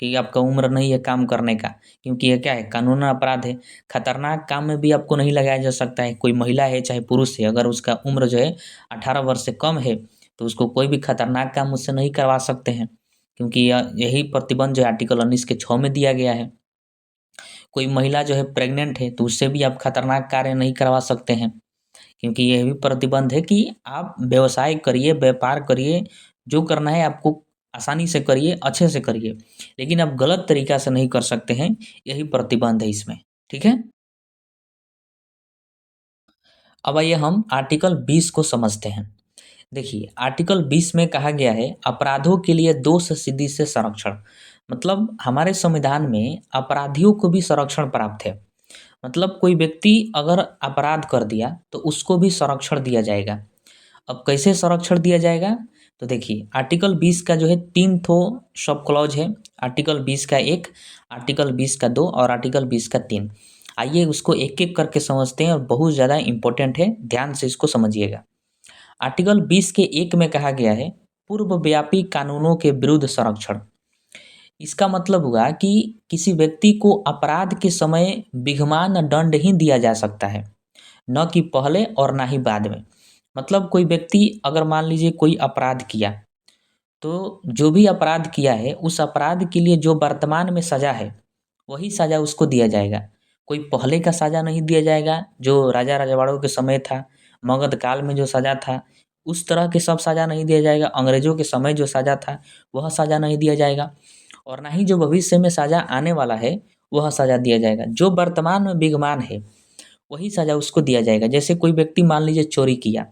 कि आपका उम्र नहीं है काम करने का। क्योंकि ये क्या है, कानूनन अपराध है। खतरनाक काम में भी आपको नहीं लगाया जा सकता है। कोई महिला है चाहे पुरुष है, अगर उसका उम्र जो है 18 वर्ष से कम है, तो उसको कोई भी खतरनाक काम उससे नहीं करवा सकते हैं, क्योंकि यही प्रतिबंध जो है आर्टिकल 19 के 6 में दिया गया है। कोई महिला जो है प्रेग्नेंट है, तो उससे भी आप खतरनाक कार्य नहीं करवा सकते हैं, क्योंकि यह भी प्रतिबंध है कि आप व्यवसाय करिए, व्यापार करिए, जो करना है आपको आसानी से करिए, अच्छे से करिए, लेकिन आप गलत तरीका से नहीं कर सकते हैं, यही प्रतिबंध है इसमें। ठीक है? अब आइए हम आर्टिकल 20 को समझते हैं। देखिए, आर्टिकल 20 में कहा गया है अपराधों के लिए दोष सिद्धि से संरक्षण। मतलब हमारे संविधान में अपराधियों को भी संरक्षण प्राप्त है। मतलब कोई व्यक्ति अगर अपराध कर दिया तो उसको भी संरक्षण दिया जाएगा। अब कैसे संरक्षण दिया जाएगा? तो देखिए, आर्टिकल 20 का जो है 3 ठो सब क्लॉज है। आर्टिकल 20 का 1, आर्टिकल 20 का 2 और आर्टिकल 20 का 3। आइए उसको एक-एक करके समझते हैं और बहुत ज़्यादा इम्पोर्टेंट है, ध्यान से इसको समझिएगा। आर्टिकल 20 के 1 में कहा गया है पूर्वव्यापी कानूनों के विरुद्ध संरक्षण। इसका मतलब हुआ कि किसी व्यक्ति को अपराध के समय विद्यमान दंड ही दिया जा सकता है, न कि पहले और ना ही बाद में। मतलब कोई व्यक्ति अगर मान लीजिए कोई अपराध किया, तो जो भी अपराध किया है उस अपराध के लिए जो वर्तमान में सज़ा है, वही सज़ा उसको दिया जाएगा। कोई पहले का सज़ा नहीं दिया जाएगा, जो राजा रजवाड़ों के समय था, मगध काल में जो सज़ा था, उस तरह के सब सज़ा नहीं दिया जाएगा। अंग्रेज़ों के समय जो सज़ा था, वह सज़ा नहीं दिया जाएगा, और ना ही जो भविष्य में सज़ा आने वाला है, वह सज़ा दिया जाएगा। जो वर्तमान में विद्यमान है, वही सज़ा उसको दिया जाएगा। जैसे कोई व्यक्ति मान लीजिए चोरी किया,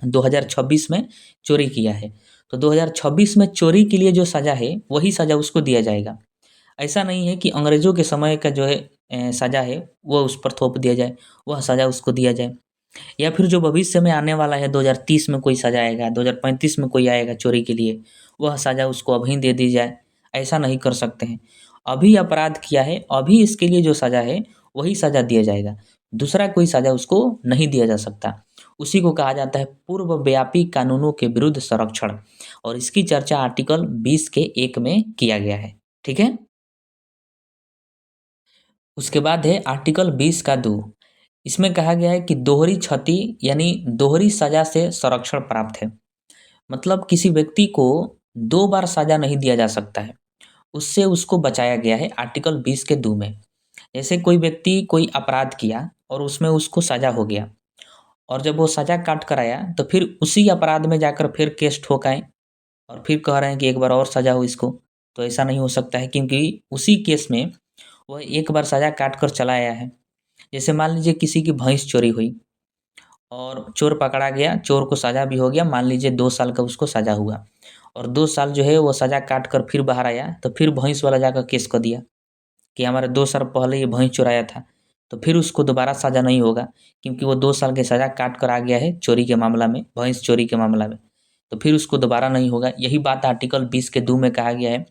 2026 में चोरी किया है, तो 2026 में चोरी के लिए जो सज़ा है, वही सज़ा उसको दिया जाएगा। ऐसा नहीं है कि अंग्रेज़ों के समय का जो है सज़ा है, वो उस पर थोप दिया जाए, वह सज़ा उसको दिया जाए। या फिर जो भविष्य में आने वाला है, 2030 में कोई सज़ा आएगा, 2035 में कोई आएगा चोरी के लिए, वह सज़ा उसको अभी दे दी जाए, ऐसा नहीं कर सकते हैं। अभी अपराध किया है, अभी इसके लिए जो सज़ा है, वही सज़ा दिया जाएगा। दूसरा कोई सज़ा उसको नहीं दिया जा सकता। उसी को कहा जाता है पूर्वव्यापी कानूनों के विरुद्ध संरक्षण, और इसकी चर्चा आर्टिकल 20 के 1 में किया गया है। ठीक है? उसके बाद है आर्टिकल 20 का 2। इसमें कहा गया है कि दोहरी क्षति यानी दोहरी सज़ा से संरक्षण प्राप्त है। मतलब किसी व्यक्ति को 2 बार सज़ा नहीं दिया जा सकता है, उससे उसको बचाया गया है आर्टिकल 20 के 2 में। जैसे कोई व्यक्ति कोई अपराध किया और उसमें उसको सज़ा हो गया, और जब वो सज़ा काट कर आया, तो फिर उसी अपराध में जाकर फिर केस ठोकाएँ और फिर कह रहे हैं कि एक बार और सज़ा हो इसको, तो ऐसा नहीं हो सकता है, क्योंकि उसी केस में वह एक बार सज़ा काट कर चला आया है। जैसे मान लीजिए किसी की भैंस चोरी हुई और चोर पकड़ा गया, चोर को सज़ा भी हो गया, मान लीजिए 2 साल का उसको सज़ा हुआ, और 2 साल जो है वो सज़ा काट कर फिर बाहर आया, तो फिर भैंस वाला जाकर केस कर दिया कि हमारे 2 साल पहले ये भैंस चुराया था, तो फिर उसको दोबारा सज़ा नहीं होगा, क्योंकि वो 2 साल की सज़ा काट कर आ गया है चोरी के मामला में, भैंस चोरी के मामला में, तो फिर उसको दोबारा नहीं होगा। यही बात आर्टिकल 20 के 2 में कहा गया है।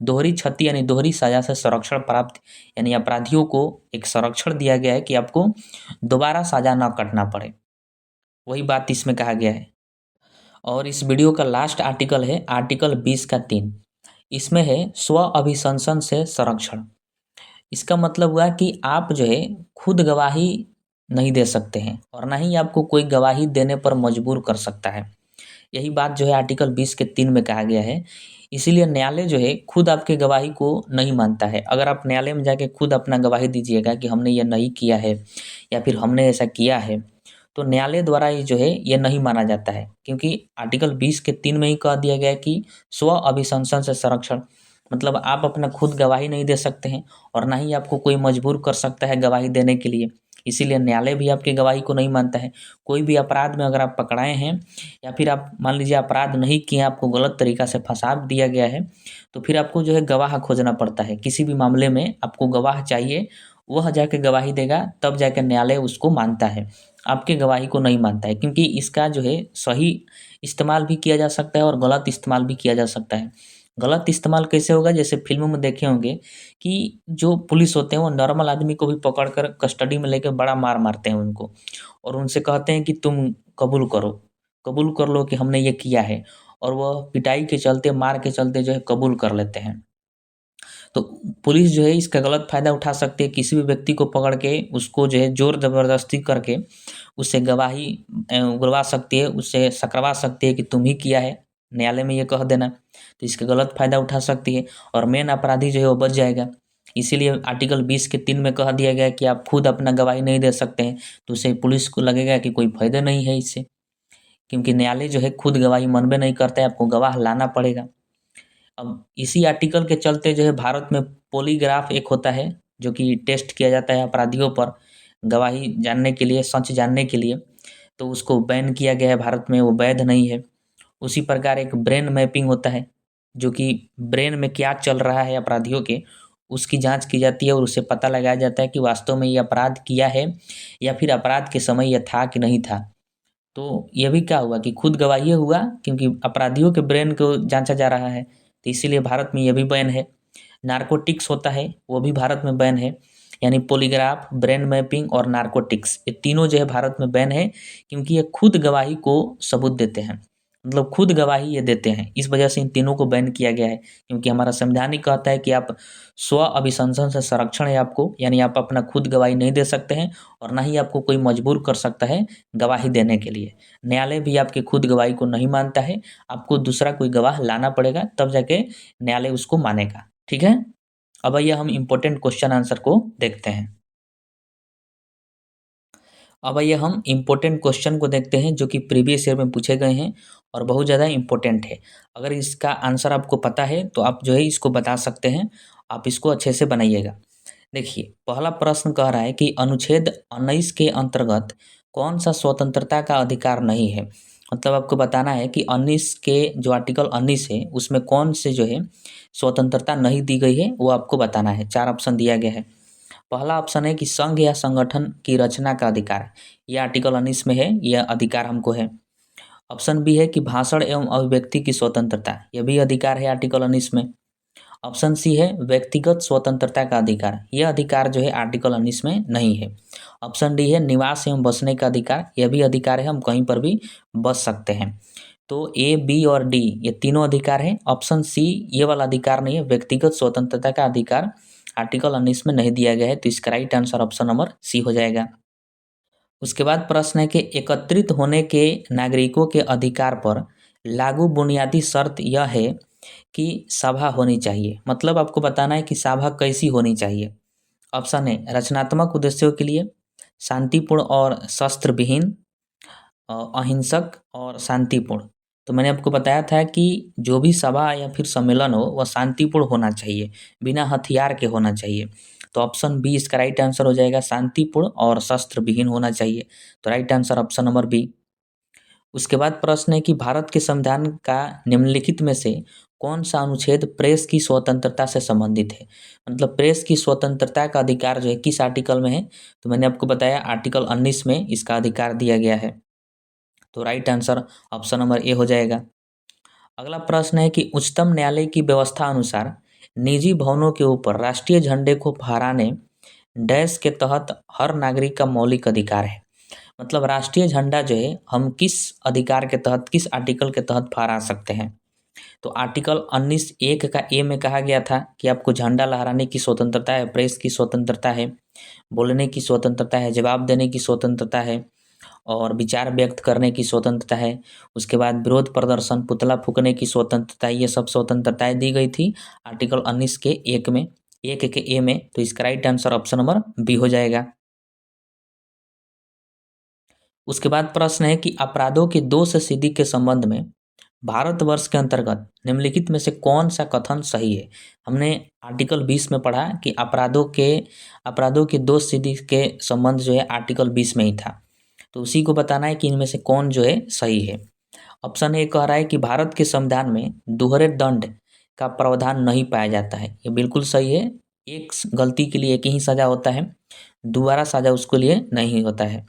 दोहरी क्षति यानी दोहरी सज़ा से संरक्षण प्राप्त, यानी अपराधियों को एक संरक्षण दिया गया है कि आपको दोबारा सज़ा ना काटना पड़े। वही बात इसमें कहा गया है। और इस वीडियो का लास्ट आर्टिकल है आर्टिकल 20 का 3। इसमें है स्व अभिशंसन से संरक्षण। इसका मतलब हुआ कि आप जो है खुद गवाही नहीं दे सकते हैं, और ना ही आपको कोई गवाही देने पर मजबूर कर सकता है। यही बात जो है आर्टिकल 20 के 3 में कहा गया है। इसीलिए न्यायालय जो है खुद आपके गवाही को नहीं मानता है। अगर आप न्यायालय में जाके खुद अपना गवाही दीजिएगा कि हमने ये नहीं किया है या फिर हमने ऐसा किया है, तो न्यायालय द्वारा ये जो है ये नहीं माना जाता है, क्योंकि आर्टिकल 20 के 3 में ही कह दिया गया है कि स्व अभिशंसन से संरक्षण। मतलब आप अपना खुद गवाही नहीं दे सकते हैं, और ना ही आपको कोई मजबूर कर सकता है गवाही देने के लिए। इसीलिए न्यायालय भी आपकी गवाही को नहीं मानता है। कोई भी अपराध में अगर आप पकड़ाए हैं, या फिर आप मान लीजिए अपराध नहीं किए, आपको गलत तरीका से फँसा दिया गया है, तो फिर आपको जो है गवाह खोजना पड़ता है। किसी भी मामले में आपको गवाह चाहिए, वह जाके गवाही देगा, तब जाके न्यायालय उसको मानता है। आपके गवाही को नहीं मानता है, क्योंकि इसका जो है सही इस्तेमाल भी किया जा सकता है और गलत इस्तेमाल भी किया जा सकता है। गलत इस्तेमाल कैसे होगा? जैसे फ़िल्मों में देखे होंगे कि जो पुलिस होते हैं वो नॉर्मल आदमी को भी पकड़ कर कस्टडी में लेके बड़ा मार मारते हैं उनको, और उनसे कहते हैं कि तुम कबूल कर लो कि हमने ये किया है, और वह पिटाई के चलते, मार के चलते जो है कबूल कर लेते हैं। तो पुलिस जो है इसका गलत फ़ायदा उठा सकती है, किसी भी व्यक्ति को पकड़ के उसको जो है ज़ोर ज़बरदस्ती करके उससे गवाही उगलवा सकती है, उससे सकरवा सकती है कि तुम ही किया है, न्यायालय में ये कह देना। तो इसका गलत फ़ायदा उठा सकती है और मेन अपराधी जो है वो बच जाएगा। इसीलिए आर्टिकल 20 के 3 में कह दिया गया है कि आप खुद अपना गवाही नहीं दे सकते हैं, तो उससे पुलिस को लगेगा कि कोई फ़ायदा नहीं है इससे, क्योंकि न्यायालय जो है खुद गवाही मनबे नहीं करता है, आपको गवाह लाना पड़ेगा। अब इसी आर्टिकल के चलते जो है भारत में पॉलीग्राफ एक होता है, जो कि टेस्ट किया जाता है अपराधियों पर गवाही जानने के लिए, सच जानने के लिए, तो उसको बैन किया गया है भारत में, वो वैध नहीं है। उसी प्रकार एक ब्रेन मैपिंग होता है, जो कि ब्रेन में क्या चल रहा है अपराधियों के, उसकी जाँच की जाती है और उससे पता लगाया जाता है कि वास्तव में ये अपराध किया है या फिर अपराध के समय ये था कि नहीं था। तो ये भी क्या हुआ कि खुद गवाही हुआ, क्योंकि अपराधियों के ब्रेन को जाँचा जा रहा है, तो इसीलिए भारत में ये भी बैन है। नारकोटिक्स होता है, वो भी भारत में बैन है, यानी पॉलीग्राफ, ब्रेन मैपिंग और नारकोटिक्स, ये तीनों जो है भारत में बैन है, क्योंकि ये खुद गवाही को सबूत देते हैं। मतलब खुद गवाही ये देते हैं, इस वजह से इन तीनों को बैन किया गया है, क्योंकि हमारा संविधान ही कहता है कि आप स्व अभिशंसन से संरक्षण है आपको, यानी आप अपना खुद गवाही नहीं दे सकते हैं और ना ही आपको कोई मजबूर कर सकता है गवाही देने के लिए। न्यायालय भी आपकी खुद गवाही को नहीं मानता है, आपको दूसरा कोई गवाह लाना पड़ेगा, तब जाके न्यायालय उसको मानेगा। ठीक है? अब आइए हम इम्पोर्टेंट क्वेश्चन आंसर को देखते हैं। अब आइए हम इम्पोर्टेंट क्वेश्चन को देखते हैं, जो कि प्रीवियस ईयर में पूछे गए हैं और बहुत ज़्यादा इम्पोर्टेंट है। अगर इसका आंसर आपको पता है तो आप जो है इसको बता सकते हैं, आप इसको अच्छे से बनाइएगा। देखिए, पहला प्रश्न कह रहा है कि अनुच्छेद 19 के अंतर्गत कौन-सा स्वतंत्रता का अधिकार नहीं है? मतलब आपको बताना है कि 19 के जो आर्टिकल 19 है, उसमें कौन से जो है स्वतंत्रता नहीं दी गई है, वो आपको बताना है। 4 ऑप्शन दिया गया है। पहला ऑप्शन है कि संघ या संगठन की रचना का अधिकार, ये आर्टिकल 19 में है, यह अधिकार हमको है। ऑप्शन बी है कि भाषण एवं अभिव्यक्ति की स्वतंत्रता, यह भी अधिकार है आर्टिकल 19 में। ऑप्शन सी है व्यक्तिगत स्वतंत्रता का अधिकार, यह अधिकार जो है आर्टिकल 19 में नहीं है। ऑप्शन डी है निवास एवं बसने का अधिकार, यह भी अधिकार है, हम कहीं पर भी बस सकते हैं। तो ए, बी और डी ये तीनों अधिकार हैं। ऑप्शन सी ये वाला अधिकार नहीं है, व्यक्तिगत स्वतंत्रता का अधिकार आर्टिकल 19 में नहीं दिया गया है, तो इसका right answer option number C हो जाएगा। उसके बाद प्रश्न है कि एकत्रित होने के नागरिकों के अधिकार पर लागू बुनियादी शर्त यह है कि सभा होनी चाहिए। मतलब आपको बताना है कि सभा कैसी होनी चाहिए। ऑप्शन है रचनात्मक उद्देश्यों के लिए, शांतिपूर्ण और शस्त्र विहीन, अहिंसक और शांतिपूर्ण। तो मैंने आपको बताया था कि जो भी सभा या फिर सम्मेलन हो वह शांतिपूर्ण होना चाहिए, बिना हथियार के होना चाहिए। तो ऑप्शन बी इसका राइट आंसर हो जाएगा, शांतिपूर्ण और शस्त्र विहीन होना चाहिए। तो right answer option number B. उसके बाद प्रश्न है कि भारत के संविधान का निम्नलिखित में से कौन सा अनुच्छेद प्रेस की स्वतंत्रता से संबंधित है? मतलब प्रेस की स्वतंत्रता का अधिकार जो है किस आर्टिकल में है? तो मैंने आपको बताया आर्टिकल 19 में इसका अधिकार दिया गया है। तो right answer option number A हो जाएगा। अगला प्रश्न है कि उच्चतम न्यायालय की व्यवस्था अनुसार निजी भवनों के ऊपर राष्ट्रीय झंडे को फहराने डैश के तहत हर नागरिक का मौलिक अधिकार है। मतलब राष्ट्रीय झंडा जो है हम किस अधिकार के तहत, किस आर्टिकल के तहत फहरा सकते हैं? तो आर्टिकल 19 एक का ए में कहा गया था कि आपको झंडा लहराने की स्वतंत्रता है, प्रेस की स्वतंत्रता है, बोलने की स्वतंत्रता है, जवाब देने की स्वतंत्रता है और विचार व्यक्त करने की स्वतंत्रता है। उसके बाद विरोध प्रदर्शन, पुतला फूँकने की स्वतंत्रता, ये सब स्वतंत्रताएँ दी गई थी आर्टिकल 19 के 1 में, 1 के ए में। तो इसका right answer option number B हो जाएगा। उसके बाद प्रश्न है कि अपराधों की दोषसिद्धि के संबंध में भारतवर्ष के अंतर्गत निम्नलिखित में से कौन सा कथन सही है? हमने आर्टिकल 20 में पढ़ा कि अपराधों की दोषसिद्धि के संबंध जो है आर्टिकल 20 में ही था। तो उसी को बताना है कि इनमें से कौन जो है सही है। ऑप्शन ए कह रहा है कि भारत के संविधान में दोहरे दंड का प्रावधान नहीं पाया जाता है, ये बिल्कुल सही है। एक गलती के लिए एक ही सज़ा होता है, दोबारा सज़ा उसके लिए नहीं होता है।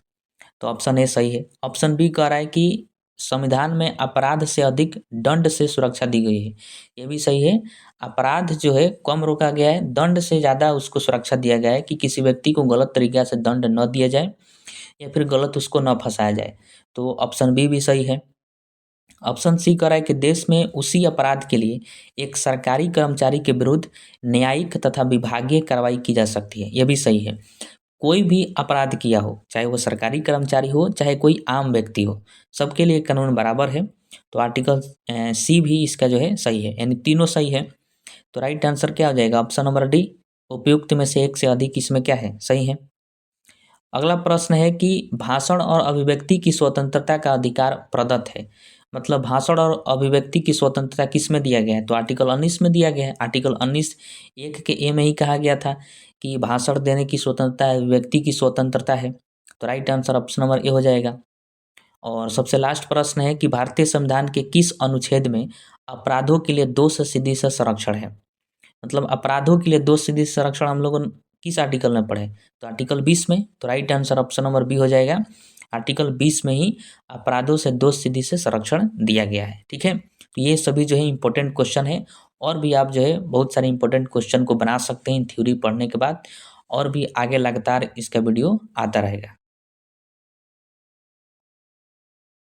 तो ऑप्शन ए सही है। ऑप्शन बी कह रहा है कि संविधान में अपराध से अधिक दंड से सुरक्षा दी गई है। ये भी सही है। अपराध जो है कम रोका गया है, दंड से ज़्यादा उसको सुरक्षा दिया गया है कि किसी व्यक्ति को गलत तरीक़े से दंड न दिया जाए या फिर गलत उसको न फँसाया जाए। तो ऑप्शन बी भी सही है। ऑप्शन सी कह रहा है कि देश में उसी अपराध के लिए एक सरकारी कर्मचारी के विरुद्ध न्यायिक तथा विभागीय कार्रवाई की जा सकती है। ये भी सही है। कोई भी अपराध किया हो, चाहे वो सरकारी कर्मचारी हो, चाहे कोई आम व्यक्ति हो, सबके लिए कानून बराबर है। तो आर्टिकल सी भी इसका जो है सही है, यानी तीनों सही है। तो राइट आंसर क्या हो जाएगा? ऑप्शन नंबर डी, उपयुक्त में से एक से अधिक इसमें क्या है? सही है। अगला प्रश्न है कि भाषण और अभिव्यक्ति की स्वतंत्रता का अधिकार प्रदत्त है। मतलब भाषण और अभिव्यक्ति की स्वतंत्रता किस में दिया गया है? तो आर्टिकल 19 में दिया गया है। आर्टिकल 19 एक के ए में ही कहा गया था कि भाषण देने की स्वतंत्रता, अभिव्यक्ति की स्वतंत्रता है। तो right answer option number A हो जाएगा। और सबसे लास्ट प्रश्न है कि भारतीय संविधान के किस अनुच्छेद में अपराधों के लिए दोष सिद्धि से संरक्षण है? मतलब अपराधों के लिए दोष सिद्धि से संरक्षण हम लोगों ने किस आर्टिकल में पढ़े? तो आर्टिकल 20 में। तो right answer option number B हो जाएगा। आर्टिकल 20 में ही अपराधों से दोष सिद्धि से संरक्षण दिया गया है। ठीक है, तो ये सभी जो है इंपॉर्टेंट क्वेश्चन है। और भी आप जो है बहुत सारे इंपॉर्टेंट क्वेश्चन को बना सकते हैं थ्योरी पढ़ने के बाद, और भी आगे लगातार इसका वीडियो आता रहेगा।